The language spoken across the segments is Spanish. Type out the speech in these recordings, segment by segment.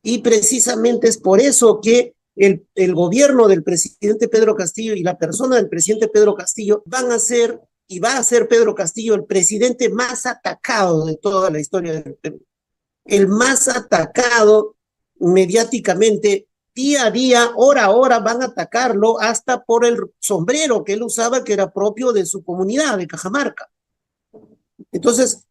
y precisamente es por eso que el gobierno del presidente Pedro Castillo y la persona del presidente Pedro Castillo van a ser, y va a ser Pedro Castillo, el presidente más atacado de toda la historia del Perú, el más atacado mediáticamente. Día a día, hora a hora, van a atacarlo hasta por el sombrero que él usaba, que era propio de su comunidad, de Cajamarca. Entonces,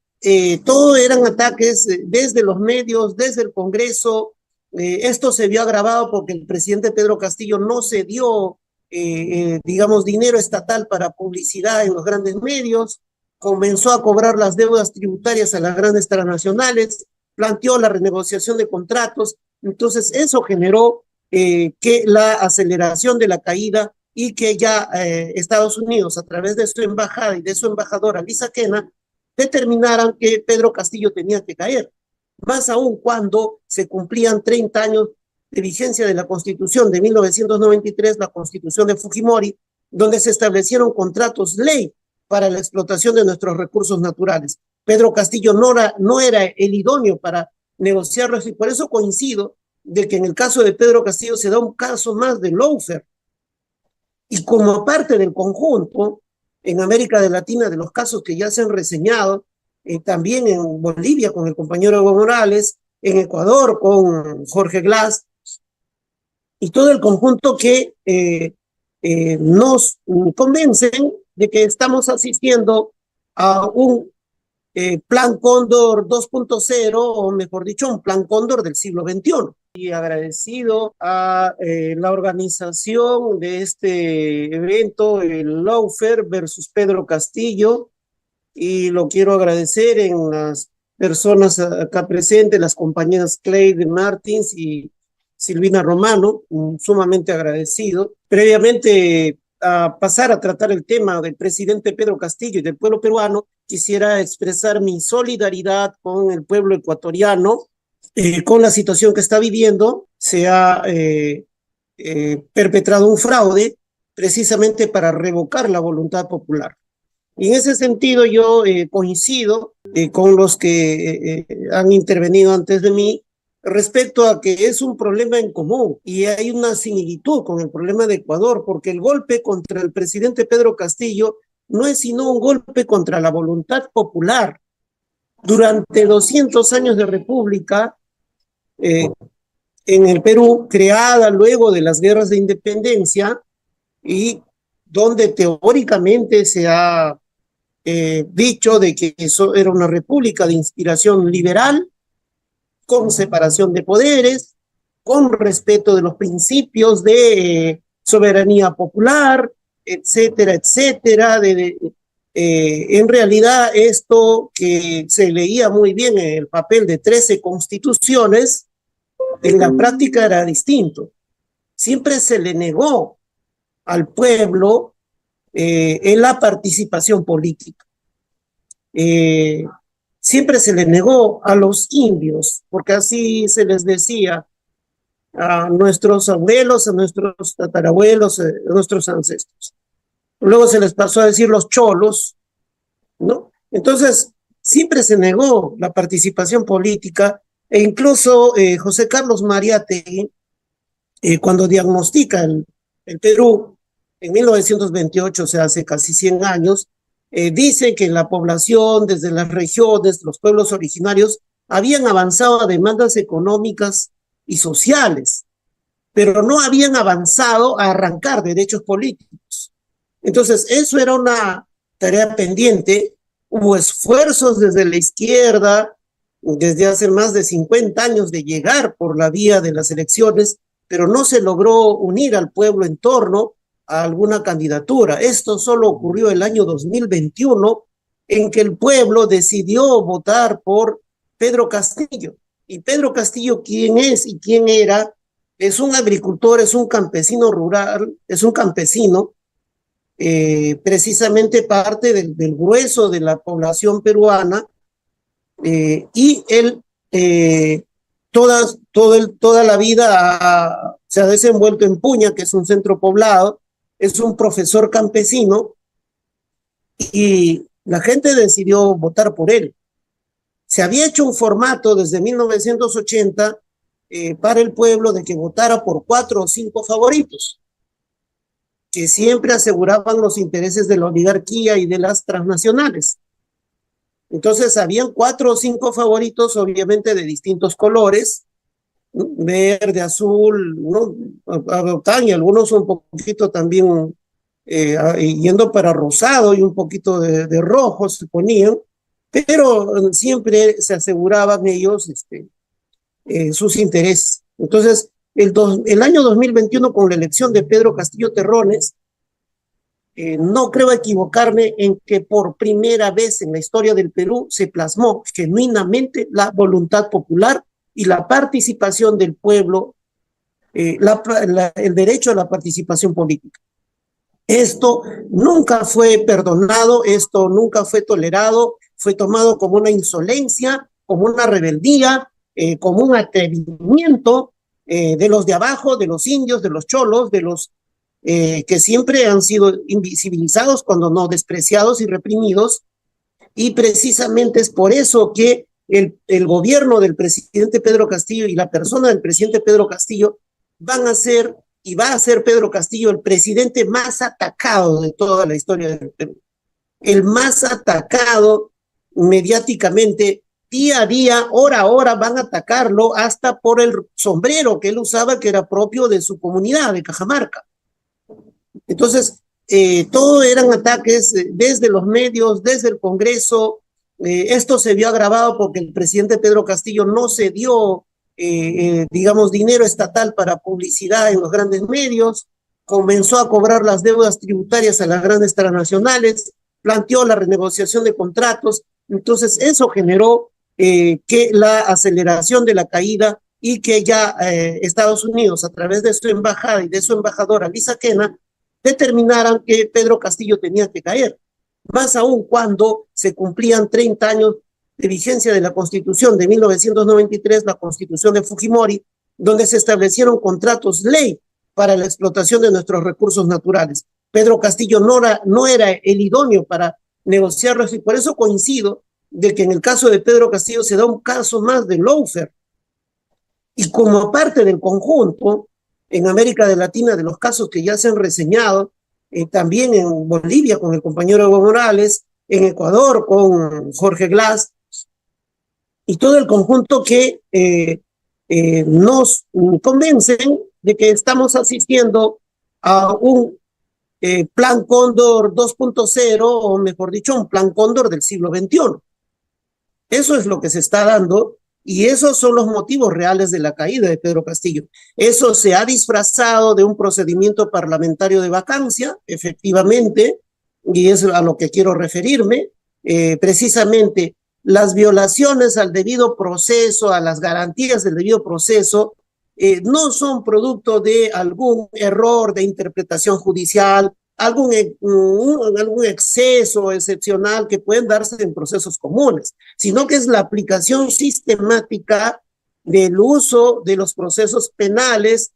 todo eran ataques desde los medios, desde el Congreso. Esto se vio agravado porque el presidente Pedro Castillo no se dio, digamos, dinero estatal para publicidad en los grandes medios, comenzó a cobrar las deudas tributarias a las grandes transnacionales, planteó la renegociación de contratos. Entonces, eso generó que la aceleración de la caída y que ya Estados Unidos, a través de su embajada y de su embajadora Lisa Kena, determinaran que Pedro Castillo tenía que caer. Más aún cuando se cumplían 30 años de vigencia de la Constitución de 1993, la Constitución de Fujimori, donde se establecieron contratos ley para la explotación de nuestros recursos naturales. Pedro Castillo no era el idóneo para negociarlos, y por eso coincido de que en el caso de Pedro Castillo se da un caso más de lawfare. Y como parte del conjunto, en América Latina, de los casos que ya se han reseñado, también en Bolivia con el compañero Evo Morales, en Ecuador con Jorge Glass, y todo el conjunto que nos convencen de que estamos asistiendo a un plan Cóndor 2.0, o mejor dicho, un plan Cóndor del siglo XXI. Y agradecido a la organización de este evento, el Lawfare versus Pedro Castillo, y lo quiero agradecer en las personas acá presentes, las compañeras Cleide Martins y Silvina Romano, sumamente agradecido. Previamente a pasar a tratar el tema del presidente Pedro Castillo y del pueblo peruano, quisiera expresar mi solidaridad con el pueblo ecuatoriano, con la situación que está viviendo. Se ha perpetrado un fraude precisamente para revocar la voluntad popular. Y en ese sentido yo coincido con los que han intervenido antes de mí respecto a que es un problema en común y hay una similitud con el problema de Ecuador, porque el golpe contra el presidente Pedro Castillo no es sino un golpe contra la voluntad popular. Durante 200 años de república en el Perú, creada luego de las guerras de independencia, y donde teóricamente se ha dicho de que eso era una república de inspiración liberal, con separación de poderes, con respeto de los principios de soberanía popular, etcétera, etcétera. En realidad, esto que se leía muy bien en el papel de 13 constituciones, en la práctica era distinto. Siempre se le negó al pueblo en la participación política. Siempre se le negó a los indios, porque así se les decía a nuestros abuelos, a nuestros tatarabuelos, a nuestros ancestros. Luego se les pasó a decir los cholos, ¿no? Entonces, siempre se negó la participación política, e incluso José Carlos Mariátegui, cuando diagnostica el Perú en 1928, o sea, hace casi 100 años, dice que la población, desde las regiones, los pueblos originarios, habían avanzado a demandas económicas y sociales, pero no habían avanzado a arrancar derechos políticos. Entonces, eso era una tarea pendiente. Hubo esfuerzos desde la izquierda, desde hace más de 50 años, de llegar por la vía de las elecciones, pero no se logró unir al pueblo en torno a alguna candidatura. Esto solo ocurrió el año 2021, en que el pueblo decidió votar por Pedro Castillo. Y Pedro Castillo, ¿quién es y quién era? Es un agricultor, es un campesino rural, es un campesino, precisamente parte del grueso de la población peruana, y él toda la vida se ha desenvuelto en Puña, que es un centro poblado, es un profesor campesino, y la gente decidió votar por él. Se había hecho un formato desde 1980 para el pueblo de que votara por 4 o 5 favoritos, que siempre aseguraban los intereses de la oligarquía y de las transnacionales. Entonces, habían 4 o 5 favoritos, obviamente de distintos colores, ¿no? Verde, azul, ¿no? Y algunos un poquito también yendo para rosado y un poquito de rojo se ponían, pero siempre se aseguraban ellos sus intereses. Entonces, el año 2021, con la elección de Pedro Castillo Terrones, no creo equivocarme en que por primera vez en la historia del Perú se plasmó genuinamente la voluntad popular y la participación del pueblo, el derecho a la participación política. Esto nunca fue perdonado, esto nunca fue tolerado, fue tomado como una insolencia, como una rebeldía, como un atrevimiento de los de abajo, de los indios, de los cholos, de los que siempre han sido invisibilizados, cuando no despreciados y reprimidos, y precisamente es por eso que el gobierno del presidente Pedro Castillo y la persona del presidente Pedro Castillo van a ser y va a ser Pedro Castillo el presidente más atacado de toda la historia del Perú, el más atacado mediáticamente, día a día, hora a hora van a atacarlo, hasta por el sombrero que él usaba, que era propio de su comunidad, de Cajamarca. Entonces, todo eran ataques desde los medios, desde el Congreso. Esto se vio agravado porque el presidente Pedro Castillo no se dio, digamos, dinero estatal para publicidad en los grandes medios, comenzó a cobrar las deudas tributarias a las grandes transnacionales, planteó la renegociación de contratos. Entonces, eso generó que la aceleración de la caída, y que ya Estados Unidos, a través de su embajada y de su embajadora Lisa Kena, determinaran que Pedro Castillo tenía que caer, más aún cuando se cumplían 30 años de vigencia de la Constitución de 1993, la Constitución de Fujimori, donde se establecieron contratos ley para la explotación de nuestros recursos naturales. Pedro Castillo no era el idóneo para negociarlos, y por eso coincido de que en el caso de Pedro Castillo se da un caso más de lawfare. Y como parte del conjunto, en América Latina, de los casos que ya se han reseñado, también en Bolivia con el compañero Evo Morales, en Ecuador con Jorge Glass, y todo el conjunto que nos convencen de que estamos asistiendo a un plan Cóndor 2.0, o mejor dicho, un plan Cóndor del siglo XXI. Eso es lo que se está dando, y esos son los motivos reales de la caída de Pedro Castillo. Eso se ha disfrazado de un procedimiento parlamentario de vacancia, efectivamente, y es a lo que quiero referirme. Precisamente las violaciones al debido proceso, a las garantías del debido proceso, no son producto de algún error de interpretación judicial, algún exceso excepcional que pueden darse en procesos comunes, sino que es la aplicación sistemática del uso de los procesos penales,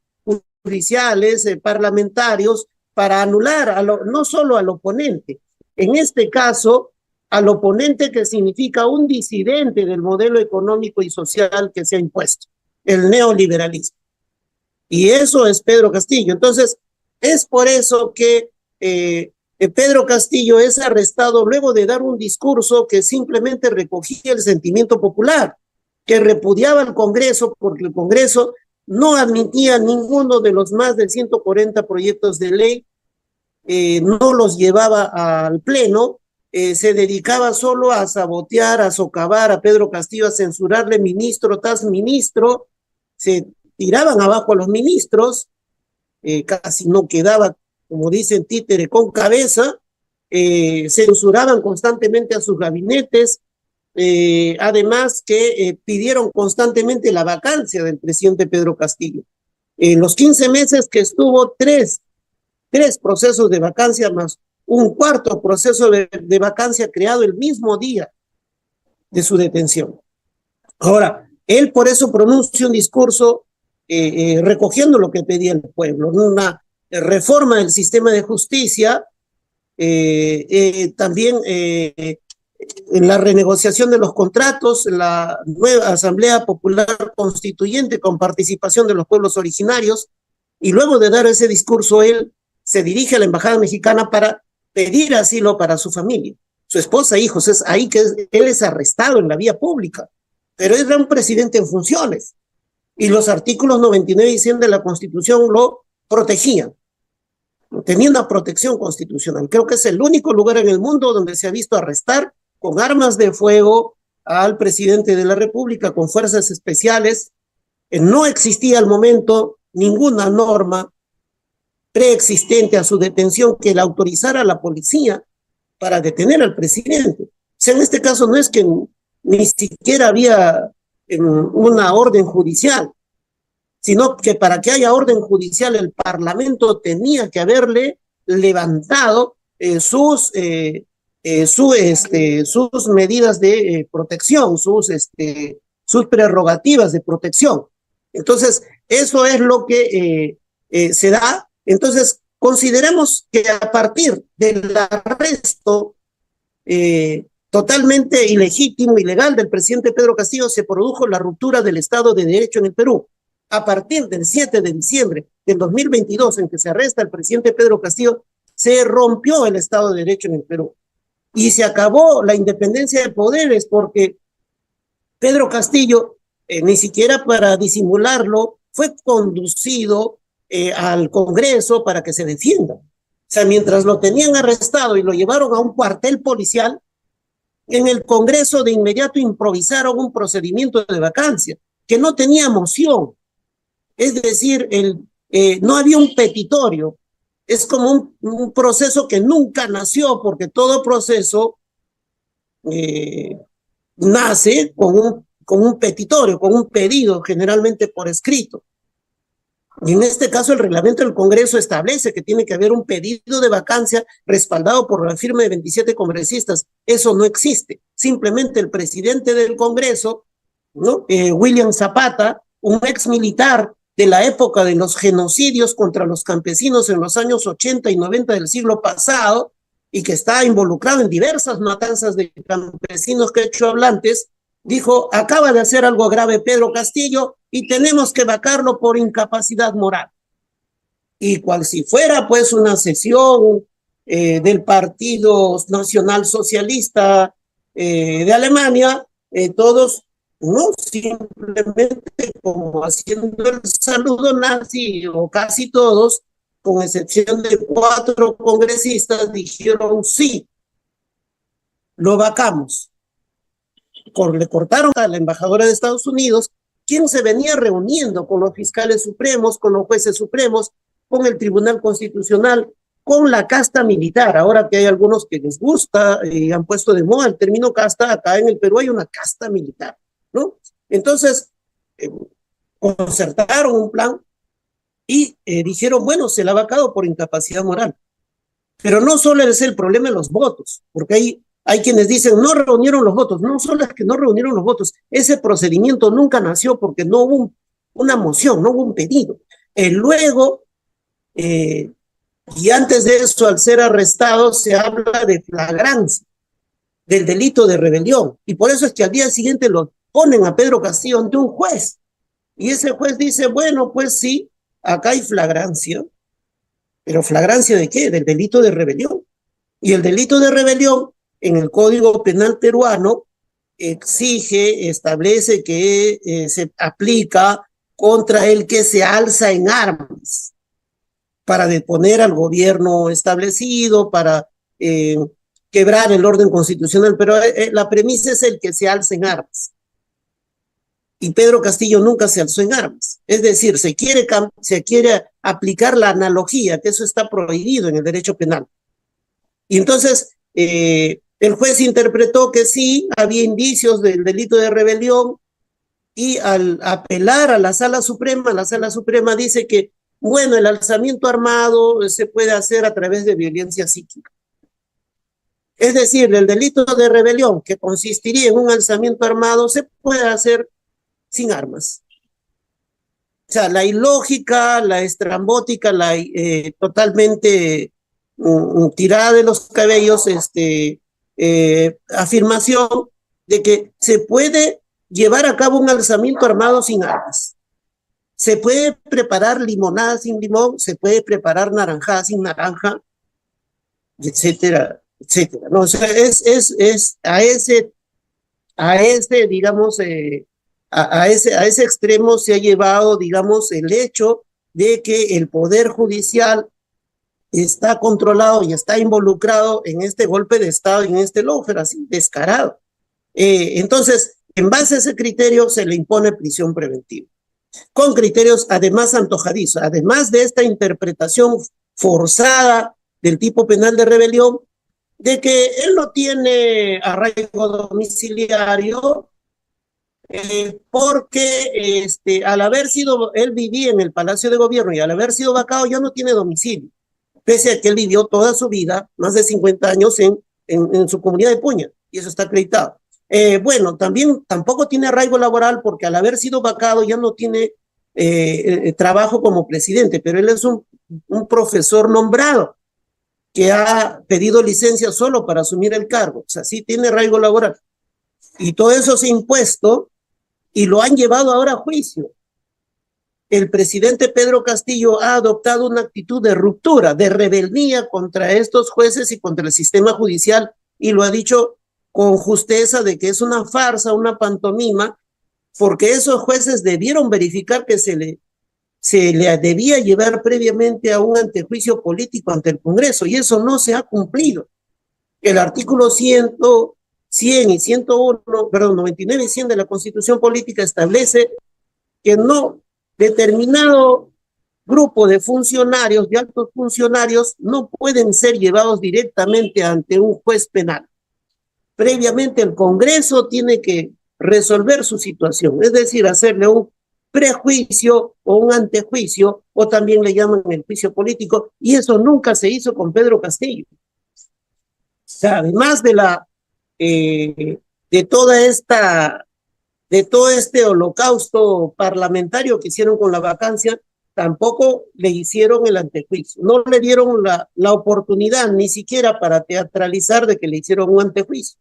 judiciales, parlamentarios, para anular no solo al oponente, en este caso al oponente, que significa un disidente del modelo económico y social que se ha impuesto, el neoliberalismo. Y eso es Pedro Castillo. Entonces, es por eso que Pedro Castillo es arrestado luego de dar un discurso que simplemente recogía el sentimiento popular, que repudiaba al Congreso, porque el Congreso no admitía ninguno de los más de 140 proyectos de ley, no los llevaba al Pleno, se dedicaba solo a sabotear, a socavar a Pedro Castillo, a censurarle ministro tras ministro, se tiraban abajo a los ministros, casi no quedaba, como dicen, títere con cabeza, censuraban constantemente a sus gabinetes, además que pidieron constantemente la vacancia del presidente Pedro Castillo. En los 15 meses que estuvo, tres procesos de vacancia, más un cuarto proceso de vacancia creado el mismo día de su detención. Ahora, él por eso pronuncia un discurso recogiendo lo que pedía el pueblo, una reforma del sistema de justicia, también en la renegociación de los contratos, en la nueva Asamblea Popular Constituyente con participación de los pueblos originarios, y luego de dar ese discurso, él se dirige a la Embajada Mexicana para pedir asilo para su familia, su esposa e hijos. Es ahí que él es arrestado en la vía pública, pero era un presidente en funciones, y los artículos 99 y 100 de la Constitución lo protegían. Tenía una protección constitucional. Creo que es el único lugar en el mundo donde se ha visto arrestar con armas de fuego al presidente de la República, con fuerzas especiales. No existía al momento ninguna norma preexistente a su detención que le autorizara a la policía para detener al presidente. O sea, en este caso no es que ni siquiera había una orden judicial, sino que para que haya orden judicial el Parlamento tenía que haberle levantado sus medidas de protección, sus prerrogativas de protección. Entonces, eso es lo que se da. Entonces, consideremos que a partir del arresto totalmente ilegítimo, ilegal del presidente Pedro Castillo, se produjo la ruptura del Estado de Derecho en el Perú. A partir del 7 de diciembre del 2022, en que se arresta el presidente Pedro Castillo, se rompió el Estado de Derecho en el Perú. Y se acabó la independencia de poderes, porque Pedro Castillo, ni siquiera para disimularlo, fue conducido al Congreso para que se defienda. O sea, mientras lo tenían arrestado y lo llevaron a un cuartel policial, en el Congreso de inmediato improvisaron un procedimiento de vacancia que no tenía moción. Es decir, no había un petitorio. Es como un proceso que nunca nació, porque todo proceso nace con un petitorio, con un pedido, generalmente por escrito. Y en este caso el reglamento del Congreso establece que tiene que haber un pedido de vacancia respaldado por la firma de 27 congresistas. Eso no existe. Simplemente el presidente del Congreso, ¿no? William Zapata, un ex militar de la época de los genocidios contra los campesinos en los años 80 y 90 del siglo pasado, y que está involucrado en diversas matanzas de campesinos quechohablantes, dijo: acaba de hacer algo grave Pedro Castillo y tenemos que vacarlo por incapacidad moral. Y cual si fuera pues una sesión del Partido Nacional Socialista de Alemania, todos, no, simplemente como haciendo el saludo nazi, o casi todos, con excepción de 4 congresistas, dijeron sí, lo vacamos. Le cortaron a la embajadora de Estados Unidos, quien se venía reuniendo con los fiscales supremos, con los jueces supremos, con el Tribunal Constitucional, con la casta militar. Ahora que hay algunos que les gusta y han puesto de moda el término casta, acá en el Perú hay una casta militar, ¿no? Entonces, concertaron un plan y dijeron, bueno, se la ha vacado por incapacidad moral. Pero no solo es el problema de los votos, porque hay quienes dicen, no reunieron los votos. No solo es que no reunieron los votos, ese procedimiento nunca nació porque no hubo una moción, no hubo un pedido. Luego, y antes de eso, al ser arrestado, se habla de flagrancia, del delito de rebelión. Y por eso es que al día siguiente lo ponen a Pedro Castillo ante un juez. Y ese juez dice, bueno, pues sí, acá hay flagrancia. ¿Pero flagrancia de qué? Del delito de rebelión. Y el delito de rebelión en el Código Penal peruano establece que se aplica contra el que se alza en armas para deponer al gobierno establecido, para quebrar el orden constitucional, pero la premisa es el que se alza en armas. Y Pedro Castillo nunca se alzó en armas. Es decir, se quiere aplicar la analogía, que eso está prohibido en el derecho penal. Y entonces el juez interpretó que sí, había indicios del delito de rebelión, y al apelar a la Sala Suprema dice que, bueno, el alzamiento armado se puede hacer a través de violencia psíquica. Es decir, el delito de rebelión, que consistiría en un alzamiento armado, se puede hacer sin armas. O sea, la ilógica, la estrambótica, totalmente tirada de los cabellos, afirmación de que se puede llevar a cabo un alzamiento armado sin armas. Se puede preparar limonada sin limón, se puede preparar naranjada sin naranja, etcétera, etcétera. No, o sea, es a ese, digamos, a ese extremo se ha llevado, digamos, el hecho de que el Poder Judicial está controlado y está involucrado en este golpe de Estado, en este lawfare así descarado. Entonces, en base a ese criterio se le impone prisión preventiva, con criterios además antojadizos, además de esta interpretación forzada del tipo penal de rebelión, de que él no tiene arraigo domiciliario, porque al haber sido, él vivía en el Palacio de Gobierno y al haber sido vacado ya no tiene domicilio, pese a que él vivió toda su vida, más de 50 años en su comunidad de Puña, y eso está acreditado. Bueno, también tampoco tiene arraigo laboral porque al haber sido vacado ya no tiene trabajo como presidente, pero él es un profesor nombrado que ha pedido licencia solo para asumir el cargo, o sea, sí tiene arraigo laboral. Y todo eso se ha impuesto y lo han llevado ahora a juicio. El presidente Pedro Castillo ha adoptado una actitud de ruptura, de rebeldía contra estos jueces y contra el sistema judicial, y lo ha dicho con justeza de que es una farsa, una pantomima, porque esos jueces debieron verificar que se le debía llevar previamente a un antejuicio político ante el Congreso, y eso no se ha cumplido. El artículo 100 y 101, perdón, 99 y 100 de la Constitución Política establece que no determinado grupo de funcionarios, de altos funcionarios, no pueden ser llevados directamente ante un juez penal. Previamente el Congreso tiene que resolver su situación, es decir, hacerle un prejuicio o un antejuicio, o también le llaman el juicio político, y eso nunca se hizo con Pedro Castillo. O sea, además de toda esta de todo este holocausto parlamentario que hicieron con la vacancia, tampoco le hicieron el antejuicio, no le dieron la oportunidad ni siquiera para teatralizar de que le hicieron un antejuicio.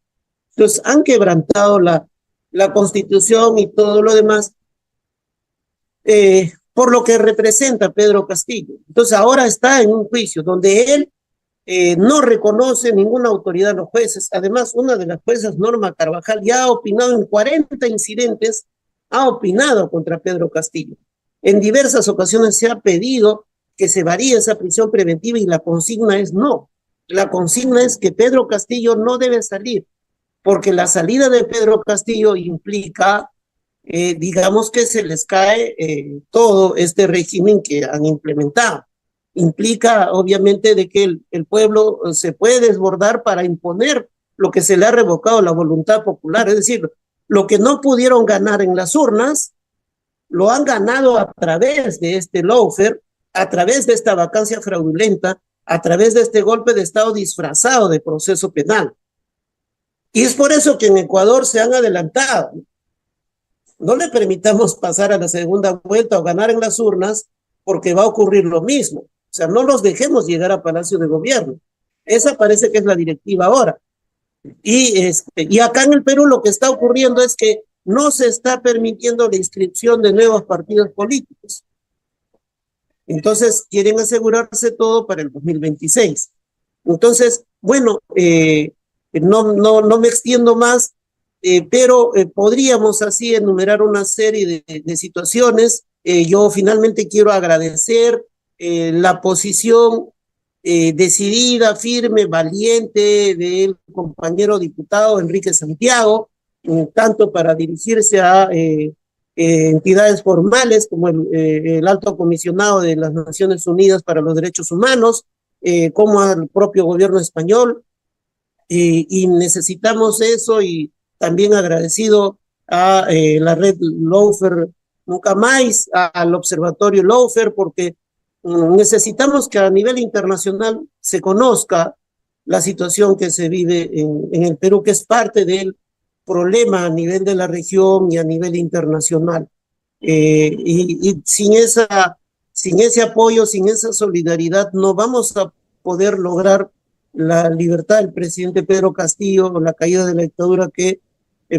Entonces han quebrantado la Constitución y todo lo demás, por lo que representa Pedro Castillo. Entonces ahora está en un juicio donde él no reconoce ninguna autoridad a los jueces. Además, una de las juezas, Norma Carvajal, ya ha opinado en 40 incidentes, ha opinado contra Pedro Castillo. En diversas ocasiones se ha pedido que se varíe esa prisión preventiva y la consigna es no. La consigna es que Pedro Castillo no debe salir, porque la salida de Pedro Castillo implica, digamos que se les cae todo este régimen que han implementado. Implica obviamente de que el pueblo se puede desbordar para imponer lo que se le ha revocado la voluntad popular, es decir, lo que no pudieron ganar en las urnas, lo han ganado a través de este lawfare, a través de esta vacancia fraudulenta, a través de este golpe de Estado disfrazado de proceso penal. Y es por eso que en Ecuador se han adelantado. No le permitamos pasar a la segunda vuelta o ganar en las urnas, porque va a ocurrir lo mismo. O sea, no los dejemos llegar a Palacio de Gobierno. Esa parece que es la directiva ahora. Y acá en el Perú lo que está ocurriendo es que no se está permitiendo la inscripción de nuevos partidos políticos. Entonces, quieren asegurarse todo para el 2026. Entonces, bueno, no me extiendo más, pero podríamos así enumerar una serie de situaciones. Yo finalmente quiero agradecer la posición decidida, firme, valiente del compañero diputado Enrique Santiago, tanto para dirigirse a entidades formales como el Alto Comisionado de las Naciones Unidas para los Derechos Humanos, como al propio gobierno español, y necesitamos eso, y también agradecido a la red Lawfare Nunca Más, al Observatorio Lawfare, porque necesitamos que a nivel internacional se conozca la situación que se vive en el Perú, que es parte del problema a nivel de la región y a nivel internacional. Y sin ese apoyo, sin esa solidaridad, no vamos a poder lograr la libertad del presidente Pedro Castillo o la caída de la dictadura, que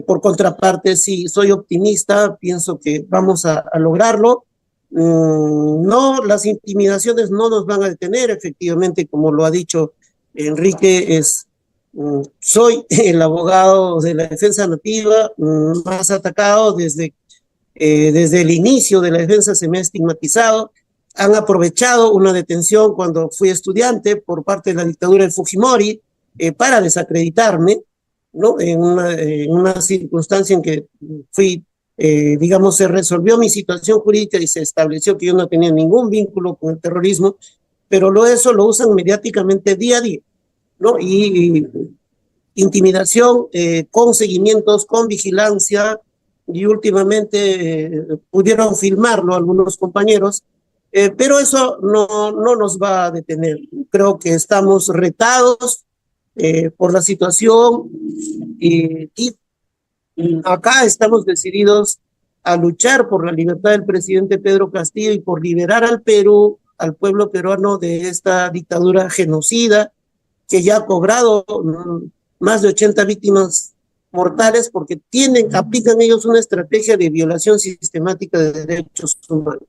por contraparte sí soy optimista, pienso que vamos a lograrlo. No, las intimidaciones no nos van a detener, efectivamente, como lo ha dicho Enrique, soy el abogado de la defensa nativa más atacado desde el inicio de la defensa. Se me ha estigmatizado. Han aprovechado una detención cuando fui estudiante por parte de la dictadura de Fujimori para desacreditarme, ¿no? En una circunstancia en que fui, digamos, se resolvió mi situación jurídica y se estableció que yo no tenía ningún vínculo con el terrorismo, pero eso lo usan mediáticamente día a día, ¿no? Y intimidación con seguimientos, con vigilancia, y últimamente pudieron filmarlo algunos compañeros, pero eso no nos va a detener. Creo que estamos retados por la situación y acá estamos decididos a luchar por la libertad del presidente Pedro Castillo y por liberar al Perú, al pueblo peruano, de esta dictadura genocida que ya ha cobrado más de 80 víctimas mortales porque aplican ellos una estrategia de violación sistemática de derechos humanos.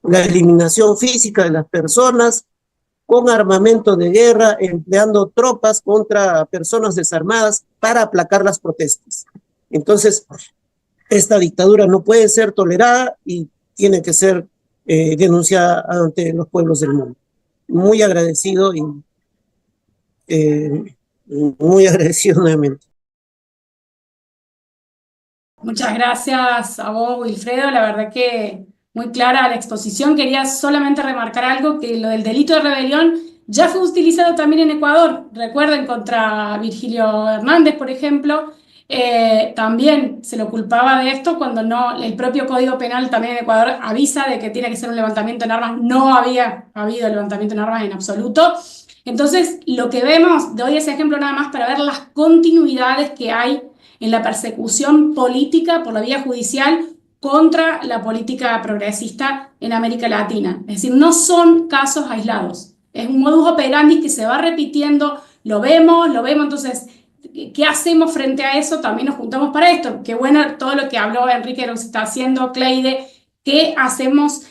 La eliminación física de las personas con armamento de guerra, empleando tropas contra personas desarmadas para aplacar las protestas. Entonces, esta dictadura no puede ser tolerada y tiene que ser denunciada ante los pueblos del mundo. Muy agradecido y muy agradecido nuevamente. Muchas gracias a vos, Wilfredo. La verdad que muy clara la exposición. Quería solamente remarcar algo, que lo del delito de rebelión ya fue utilizado también en Ecuador. Recuerden, contra Virgilio Hernández, por ejemplo, también se lo culpaba de esto cuando no, el propio Código Penal también en Ecuador avisa de que tiene que ser un levantamiento en armas. No había habido levantamiento en armas en absoluto. Entonces, lo que vemos, doy ese ejemplo nada más para ver las continuidades que hay en la persecución política por la vía judicial contra la política progresista en América Latina. Es decir, no son casos aislados. Es un modus operandi que se va repitiendo, lo vemos, entonces, ¿qué hacemos frente a eso? También nos juntamos para esto. Qué bueno todo lo que habló Enrique, lo que se está haciendo, Cleide. ¿Qué hacemos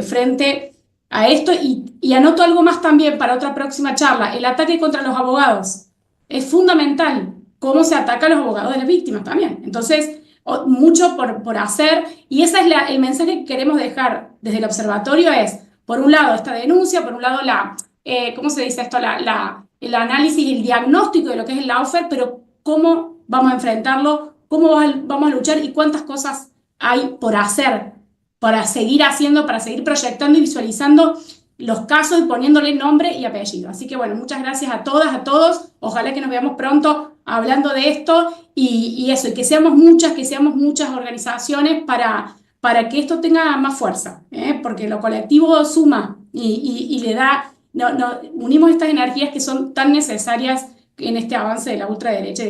frente a esto? Y anoto algo más también para otra próxima charla. El ataque contra los abogados es fundamental. Cómo se ataca a los abogados de las víctimas también. Entonces, mucho por hacer, y ese es el mensaje que queremos dejar desde el observatorio es, por un lado, esta denuncia, por un lado, ¿cómo se dice esto? El análisis y el diagnóstico de lo que es el lawfare, pero cómo vamos a enfrentarlo, cómo vamos a luchar y cuántas cosas hay por hacer, para seguir haciendo, para seguir proyectando y visualizando los casos y poniéndole nombre y apellido. Así que bueno, muchas gracias a todas, a todos. Ojalá que nos veamos pronto hablando de esto y eso, y que seamos muchas organizaciones para que esto tenga más fuerza, porque lo colectivo suma y le da, unimos estas energías que son tan necesarias en este avance de la ultraderecha.